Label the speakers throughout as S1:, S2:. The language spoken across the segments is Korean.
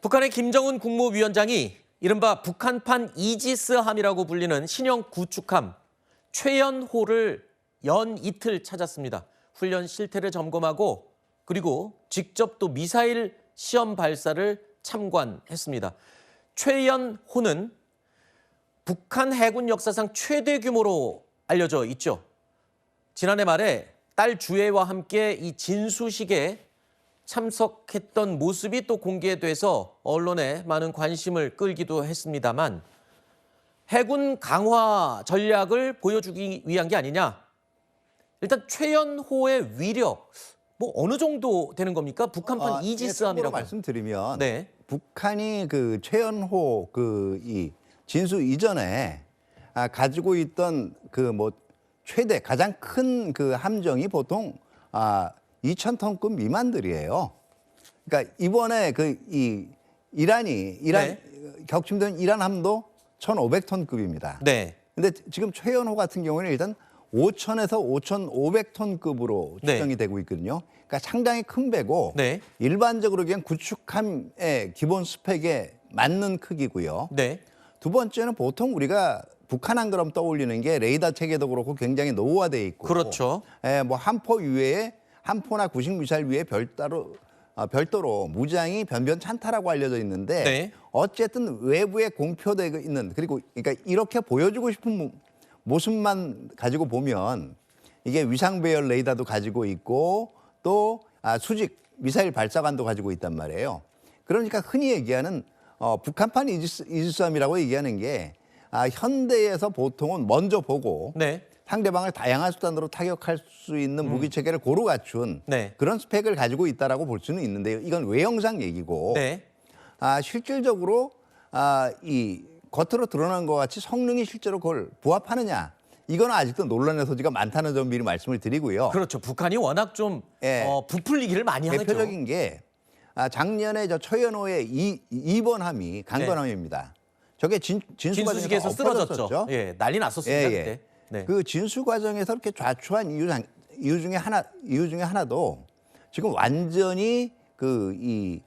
S1: 북한의 김정은 국무위원장이 이른바 북한판 이지스함이라고 불리는 신형 구축함 최연호를 연 이틀 찾았습니다. 훈련 실태를 점검하고 그리고 직접 또 미사일 시험 발사를 참관했습니다. 최연호는 북한 해군 역사상 최대 규모로 알려져 있죠. 지난해 말에 딸 주애와 함께 이 진수식에 참석했던 모습이 또 공개돼서 언론에 많은 관심을 끌기도 했습니다만 해군 강화 전략을 보여주기 위한 게 아니냐. 일단 최연호의 위력 뭐 어느 정도 되는 겁니까? 북한판 이지스함이라고
S2: 말씀드리면
S1: 네.
S2: 북한이 그 최연호 이 진수 이전에 가지고 있던 최대 가장 큰 그 함정이 보통 2,000톤급 미만들이에요. 그러니까 이번에 이란 격침된 이란 함도 1,500톤급입니다.
S1: 네.
S2: 근데 지금 최연호 같은 경우는 일단 5,000에서 5,500톤급으로 추정이 되고 있거든요. 그러니까 상당히 큰 배고
S1: 네.
S2: 일반적으로 그냥 구축함의 기본 스펙에 맞는 크기고요.
S1: 네.
S2: 두 번째는 보통 우리가 북한함 그럼 떠올리는 게 레이더 체계도 그렇고 굉장히 노후화되어 있고
S1: 그렇죠.
S2: 뭐 함포 위에 함포나 구식 미사일 위에 별도로 무장이 변변찮다라고 알려져 있는데
S1: 네.
S2: 어쨌든 외부에 공표되고 있는 그러니까 이렇게 보여주고 싶은 모습만 가지고 보면 이게 위상 배열 레이더도 가지고 있고 또 수직 미사일 발사관도 가지고 있단 말이에요. 그러니까 흔히 얘기하는 북한판 이지스함이라고 얘기하는 게 현대에서 보통은 먼저 보고
S1: 네.
S2: 상대방을 다양한 수단으로 타격할 수 있는 무기 체계를 고루 갖춘
S1: 네.
S2: 그런 스펙을 가지고 있다라고 볼 수는 있는데요. 이건 외형상 얘기고
S1: 네.
S2: 실질적으로 이 겉으로 드러난 것 같이 성능이 실제로 그걸 부합하느냐. 이건 아직도 논란의 소지가 많다는 점 미리 말씀을 드리고요.
S1: 그렇죠. 북한이 워낙 좀 부풀리기를 많이 하죠.
S2: 대표적인 게 작년에 저 최연호의 2번 함이 강건함입니다. 저게
S1: 진수식에서 쓰러졌죠. 예, 난리 났었습니다. 그때. 네.
S2: 그 진수 과정에서 이렇게 좌초한 이유 중에 하나도 지금 완전히 이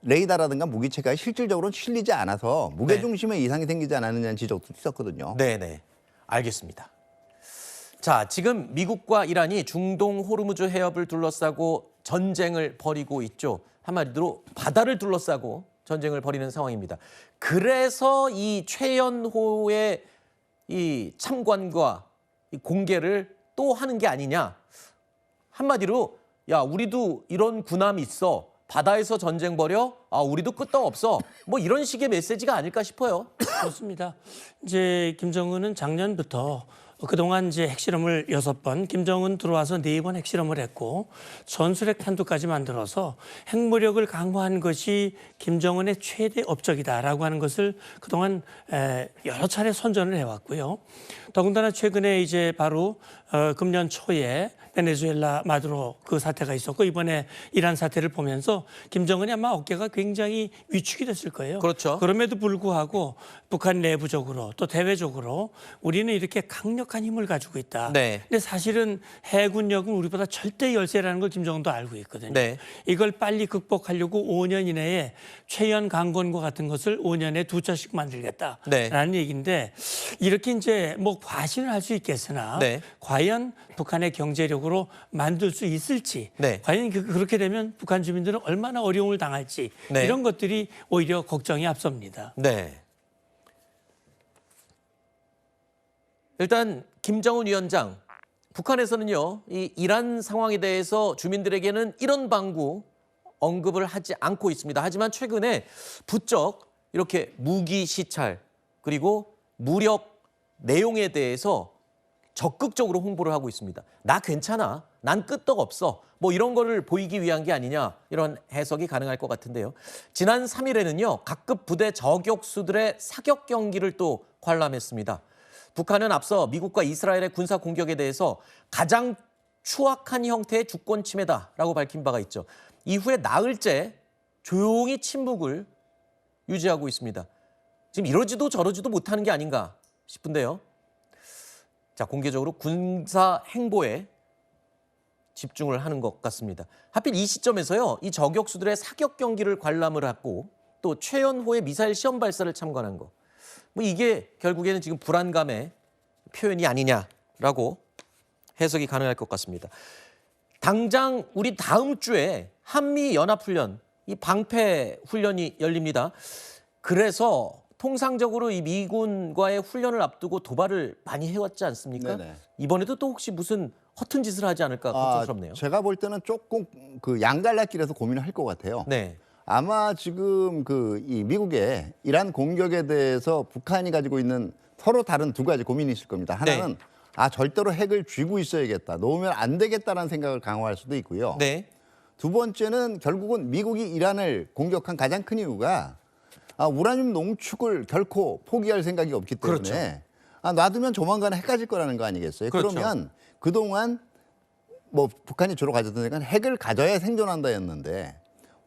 S2: 레이더라든가 무기체가 실질적으로 실리지 않아서 무게 중심에 이상이 생기지 않았느냐는 지적도 있었거든요.
S1: 네네. 알겠습니다. 자, 지금 미국과 이란이 중동 호르무즈 해협을 둘러싸고 전쟁을 벌이고 있죠. 한마디로 바다를 둘러싸고 전쟁을 벌이는 상황입니다. 그래서 이 최연호의 이 참관과 이 공개를 또 하는 게 아니냐. 한마디로 야, 우리도 이런 군함이 있어. 바다에서 전쟁 벌여? 우리도 끄떡없어. 뭐 이런 식의 메시지가 아닐까 싶어요.
S3: 그렇습니다. 이제 김정은은 작년부터 그동안 이제 핵실험을 6번, 김정은 들어와서 4번 핵실험을 했고 전술핵 탄두까지 만들어서 핵무력을 강화한 것이 김정은의 최대 업적이다라고 하는 것을 그동안 여러 차례 선전을 해왔고요. 더군다나 최근에 이제 바로 금년 초에 베네수엘라 마두로 그 사태가 있었고 이번에 이란 사태를 보면서 김정은이 아마 어깨가 굉장히 위축이 됐을 거예요.
S1: 그렇죠.
S3: 그럼에도 불구하고 북한 내부적으로 또 대외적으로 우리는 이렇게 강력한 힘을 가지고 있다.
S1: 네.
S3: 근데 사실은 해군력은 우리보다 절대 열세라는 걸 김정은도 알고 있거든요.
S1: 네.
S3: 이걸 빨리 극복하려고 5년 이내에 최연 강건과 같은 것을 5년에 2차씩 만들겠다라는
S1: 네.
S3: 얘기인데 이렇게 이제 뭐 과신을 할 수 있겠으나
S1: 네.
S3: 과연 북한의 경제력으로 만들 수 있을지
S1: 네.
S3: 과연 그렇게 되면 북한 주민들은 얼마나 어려움을 당할지
S1: 네.
S3: 이런 것들이 오히려 걱정이 앞섭니다.
S1: 네. 일단 김정은 위원장, 북한에서는요, 이 이란 상황에 대해서 주민들에게는 이런 방구 언급을 하지 않고 있습니다. 하지만 최근에 부쩍 이렇게 무기 시찰 그리고 무력 내용에 대해서 적극적으로 홍보를 하고 있습니다. 나 괜찮아. 난 끄떡없어. 뭐 이런 거를 보이기 위한 게 아니냐 이런 해석이 가능할 것 같은데요. 지난 3일에는요. 각급 부대 저격수들의 사격 경기를 또 관람했습니다. 북한은 앞서 미국과 이스라엘의 군사 공격에 대해서 가장 추악한 형태의 주권 침해다라고 밝힌 바가 있죠. 이후에 나흘째 조용히 침묵을 유지하고 있습니다. 지금 이러지도 저러지도 못하는 게 아닌가 싶은데요. 자, 공개적으로 군사 행보에 집중을 하는 것 같습니다. 하필 이 시점에서요, 이 저격수들의 사격 경기를 관람을 하고 또 최연호의 미사일 시험 발사를 참관한 거. 뭐 이게 결국에는 지금 불안감의 표현이 아니냐라고 해석이 가능할 것 같습니다. 당장 우리 다음 주에 한미 연합훈련, 이 방패 훈련이 열립니다. 그래서 통상적으로 이 미군과의 훈련을 앞두고 도발을 많이 해왔지 않습니까?
S2: 네네.
S1: 이번에도 또 혹시 무슨 허튼 짓을 하지 않을까 걱정스럽네요.
S2: 제가 볼 때는 조금 그 양갈래길에서 고민을 할 것 같아요.
S1: 네,
S2: 아마 지금 이 미국의 이란 공격에 대해서 북한이 가지고 있는 서로 다른 두 가지 고민이 있을 겁니다. 하나는 절대로 핵을 쥐고 있어야겠다, 놓으면 안 되겠다라는 생각을 강화할 수도 있고요.
S1: 네,
S2: 두 번째는 결국은 미국이 이란을 공격한 가장 큰 이유가 우라늄 농축을 결코 포기할 생각이 없기 때문에
S1: 그렇죠.
S2: 놔두면 조만간 핵가질 거라는 거 아니겠어요?
S1: 그렇죠.
S2: 그러면 그동안 뭐 북한이 주로 가졌던 생각은 핵을 가져야 생존한다였는데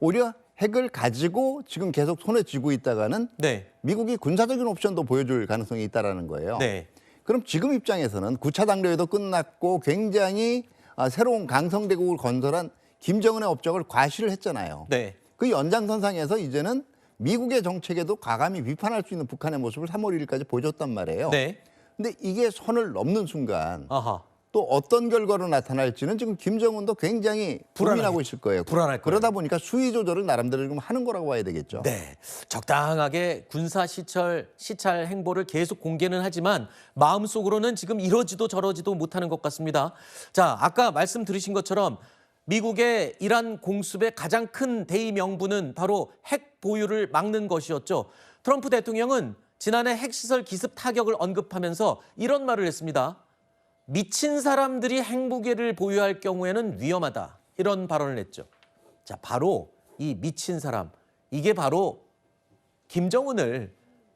S2: 오히려 핵을 가지고 지금 계속 손에 쥐고 있다가는
S1: 네,
S2: 미국이 군사적인 옵션도 보여줄 가능성이 있다라는 거예요.
S1: 네,
S2: 그럼 지금 입장에서는 9차 당뇨에도 끝났고 굉장히 새로운 강성대국을 건설한 김정은의 업적을 과시를 했잖아요.
S1: 네.
S2: 그 연장선상에서 이제는 미국의 정책에도 과감히 비판할 수 있는 북한의 모습을 3월 1일까지 보여줬단 말이에요.
S1: 네.
S2: 근데 이게 선을 넘는 순간
S1: 아하.
S2: 또 어떤 결과로 나타날지는 지금 김정은도 굉장히 고민하고 있을 거예요.
S1: 불안할 거예요.
S2: 그러다 보니까 수위 조절을 나름대로 지금 하는 거라고 봐야 되겠죠.
S1: 네, 적당하게 군사 시찰 행보를 계속 공개는 하지만 마음속으로는 지금 이러지도 저러지도 못하는 것 같습니다. 자, 아까 말씀 들으신 것처럼 미국의 이란 공습의 가장 큰 대의 명분은 바로 핵 보유를 막는 것이었죠. 트럼프 대통령은 지난해 핵시설 기습 타격을 언급하면서 이런 말을 했습니다. 미친 사람들이 핵무기를 보유할 경우에는 위험하다. 이런 발언을 했죠. 자, 바로 이 미친 사람, 이게 바로 김정은을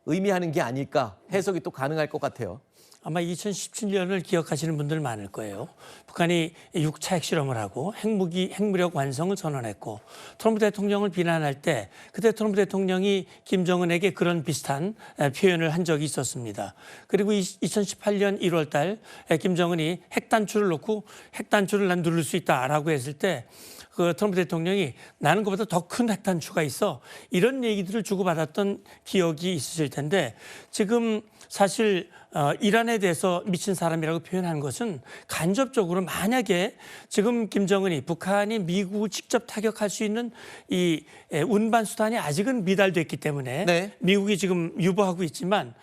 S1: 의미하는 게 아닐까 해석이 또 가능할 것 같아요.
S3: 아마 2017년을 기억하시는 분들 많을 거예요. 북한이 6차 핵실험을 하고 핵무력 완성을 선언했고 트럼프 대통령을 비난할 때 그때 트럼프 대통령이 김정은에게 그런 비슷한 표현을 한 적이 있었습니다. 그리고 2018년 1월 달 김정은이 핵단추를 놓고 핵단추를 난 누를 수 있다라고 했을 때 그 트럼프 대통령이 나는 그보다 더 큰 핵단추가 있어 이런 얘기들을 주고받았던 기억이 있으실 텐데 지금 사실 이란에 대해서 미친 사람이라고 표현한 것은 간접적으로 만약에 지금 김정은이 북한이 미국을 직접 타격할 수 있는 이 운반 수단이 아직은 미달됐기 때문에
S1: 네.
S3: 미국이 지금 유보하고 있지만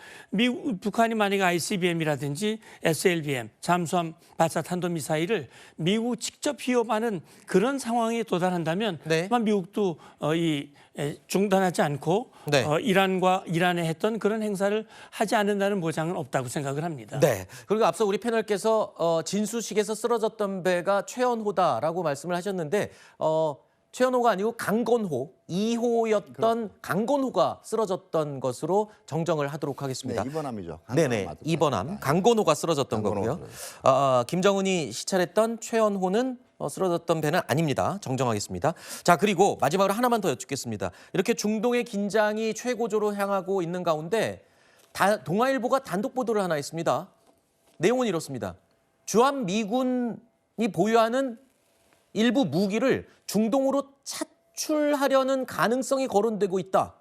S3: 북한이 만약에 ICBM이라든지 SLBM 잠수함 발사 탄도미사일을 미국 직접 비협하는 그런 상황에 도달한다면
S1: 네.
S3: 아마 미국도 중단하지 않고
S1: 네.
S3: 이란에 했던 그런 행사를 하지 않는다는 보장은 없다고 생각을 합니다.
S1: 네. 그리고 앞서 우리 패널께서 진수식에서 쓰러졌던 배가 최연호다라고 말씀을 하셨는데 최연호가 아니고 강건호 2호였던 강건호가 쓰러졌던 것으로 정정을 하도록 하겠습니다.
S2: 네, 이번함이죠.
S1: 네네, 이번함 강건호가 쓰러졌던 거고요. 김정은이 시찰했던 최연호는 쓰러졌던 배는 아닙니다. 정정하겠습니다. 자, 그리고 마지막으로 하나만 더 여쭙겠습니다. 이렇게 중동의 긴장이 최고조로 향하고 있는 가운데 동아일보가 단독 보도를 하나 했습니다. 내용은 이렇습니다. 주한 미군이 보유하는 일부 무기를 중동으로 차출하려는 가능성이 거론되고 있다.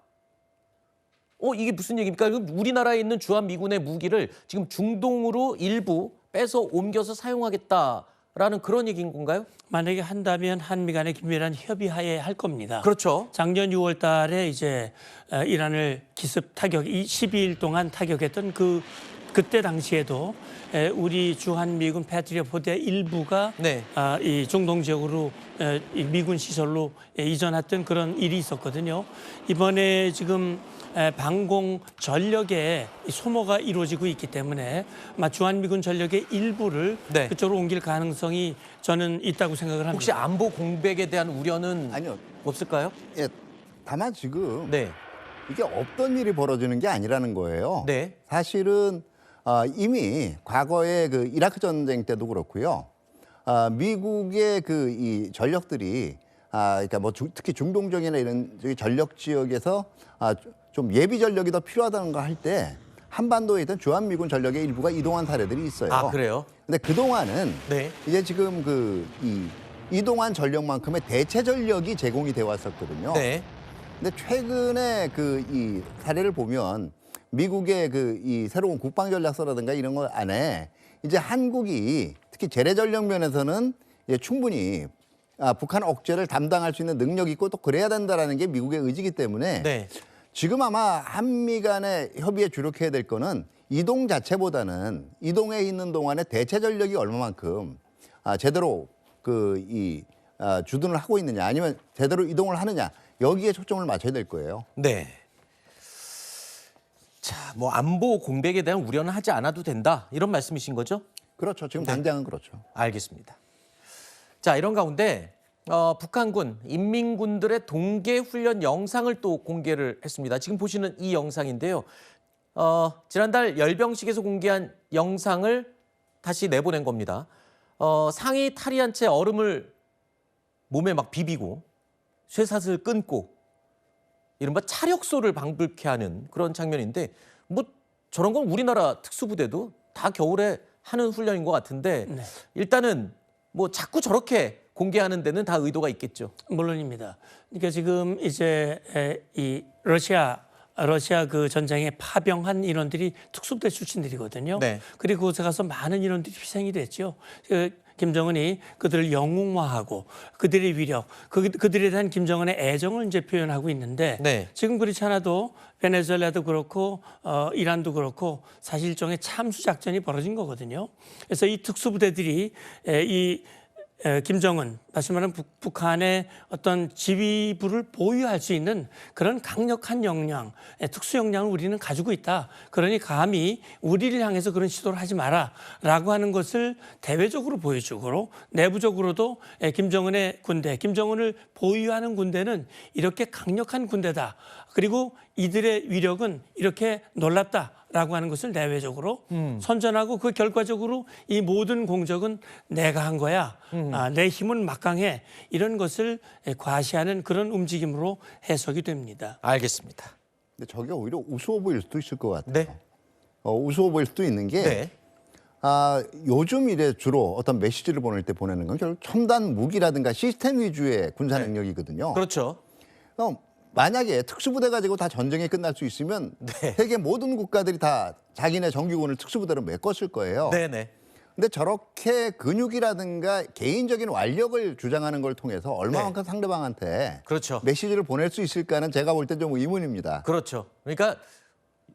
S1: 이게 무슨 얘기입니까? 우리나라에 있는 주한 미군의 무기를 지금 중동으로 일부 빼서 옮겨서 사용하겠다라는 그런 얘기인 건가요?
S3: 만약에 한다면 한미 간의 긴밀한 협의하에 할 겁니다.
S1: 그렇죠.
S3: 작년 6월 달에 이제 이란을 기습 타격 12일 동안 타격했던 그때 당시에도 우리 주한 미군 패트리엇 부대 일부가
S1: 네.
S3: 이 중동 지역으로 이 미군 시설로 이전했던 그런 일이 있었거든요. 이번에 지금 방공 전력의 소모가 이루어지고 있기 때문에 아마 주한 미군 전력의 일부를
S1: 네.
S3: 그쪽으로 옮길 가능성이 저는 있다고 생각을 합니다.
S1: 혹시 안보 공백에 대한 우려는
S2: 아니요.
S1: 없을까요?
S2: 예, 다만 지금
S1: 네.
S2: 이게 없던 일이 벌어지는 게 아니라는 거예요.
S1: 네.
S2: 사실은 이미 과거에 그 이라크 전쟁 때도 그렇고요. 미국의 이 전력들이 그러니까 뭐 특히 중동적이나 이런 전력 지역에서 좀 예비 전력이 더 필요하다는 거 할 때 한반도에 있던 주한 미군 전력의 일부가 이동한 사례들이 있어요.
S1: 아, 그래요?
S2: 근데 그 동안은
S1: 네.
S2: 이제 지금 이 이동한 전력만큼의 대체 전력이 제공이 되어 왔었거든요.
S1: 네.
S2: 근데 최근에 그 이 사례를 보면 미국의 그 이 새로운 국방 전략서라든가 이런 거 안에 이제 한국이 특히 재래 전력 면에서는 이제 충분히 북한 억제를 담당할 수 있는 능력이 있고 또 그래야 된다라는 게 미국의 의지이기 때문에
S1: 네.
S2: 지금 아마 한미 간의 협의에 주력해야 될 거는 이동 자체보다는 이동해 있는 동안에 대체 전력이 얼마만큼 제대로 주둔을 하고 있느냐 아니면 제대로 이동을 하느냐 여기에 초점을 맞춰야 될 거예요.
S1: 네. 자, 뭐 안보 공백에 대한 우려는 하지 않아도 된다. 이런 말씀이신 거죠?
S2: 그렇죠. 지금 당장은 그렇죠.
S1: 알겠습니다. 자, 이런 가운데 북한군, 인민군들의 동계 훈련 영상을 또 공개를 했습니다. 지금 보시는 이 영상인데요. 지난달 열병식에서 공개한 영상을 다시 내보낸 겁니다. 상의 탈의한 채 얼음을 몸에 막 비비고 쇠사슬 끊고 이른바 차력소를 방불케 하는 그런 장면인데 뭐 저런 건 우리나라 특수부대도 다 겨울에 하는 훈련인 것 같은데
S3: 네.
S1: 일단은 뭐 자꾸 저렇게 공개하는 데는 다 의도가 있겠죠.
S3: 물론입니다. 그러니까 지금 이제 이 러시아 그 전쟁에 파병한 인원들이 특수부대 출신들이거든요.
S1: 네.
S3: 그리고 그곳에 가서 많은 인원들이 희생이 됐죠. 김정은이 그들을 영웅화하고 그들의 위력, 그들에 대한 김정은의 애정을 이제 표현하고 있는데
S1: 네.
S3: 지금 그렇지 않아도 베네수엘라도 그렇고 이란도 그렇고 사실 일종의 참수 작전이 벌어진 거거든요. 그래서 이 특수부대들이 김정은, 다시 말하면 북한의 어떤 지휘부를 보유할 수 있는 그런 강력한 역량, 특수 역량을 우리는 가지고 있다. 그러니 감히 우리를 향해서 그런 시도를 하지 마라라고 하는 것을 대외적으로 보여주고 내부적으로도 김정은의 군대, 김정은을 보유하는 군대는 이렇게 강력한 군대다. 그리고 이들의 위력은 이렇게 놀랍다. 라고 하는 것을 내외적으로 선전하고 그 결과적으로 이 모든 공적은 내가 한 거야. 내 힘은 막강해. 이런 것을 과시하는 그런 움직임으로 해석이 됩니다.
S1: 알겠습니다.
S2: 근데 저게 오히려 우스워 보일 수도 있을 것 같아요.
S1: 네.
S2: 우스워 보일 수도 있는 게
S1: 네.
S2: 요즘 이래 주로 어떤 메시지를 보낼 때 보내는 건 결국 첨단 무기라든가 시스템 위주의 군사 능력이거든요.
S1: 그렇죠.
S2: 만약에 특수부대 가지고 다 전쟁이 끝날 수 있으면
S1: 네.
S2: 세계 모든 국가들이 다 자기네 정규군을 특수부대로 메꿨을 거예요.
S1: 네네.
S2: 근데 저렇게 근육이라든가 개인적인 완력을 주장하는 걸 통해서 얼마만큼 상대방한테
S1: 그렇죠.
S2: 메시지를 보낼 수 있을까는 제가 볼 때 좀 의문입니다.
S1: 그렇죠. 그러니까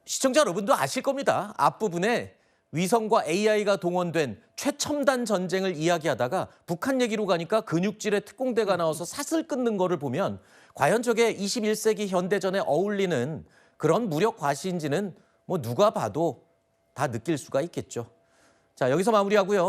S1: 시청자 여러분도 아실 겁니다. 앞부분에 위성과 AI가 동원된 최첨단 전쟁을 이야기하다가 북한 얘기로 가니까 근육질의 특공대가 나와서 사슬 끊는 거를 보면 과연 저게 21세기 현대전에 어울리는 그런 무력 과시인지는 뭐 누가 봐도 다 느낄 수가 있겠죠. 자, 여기서 마무리하고요.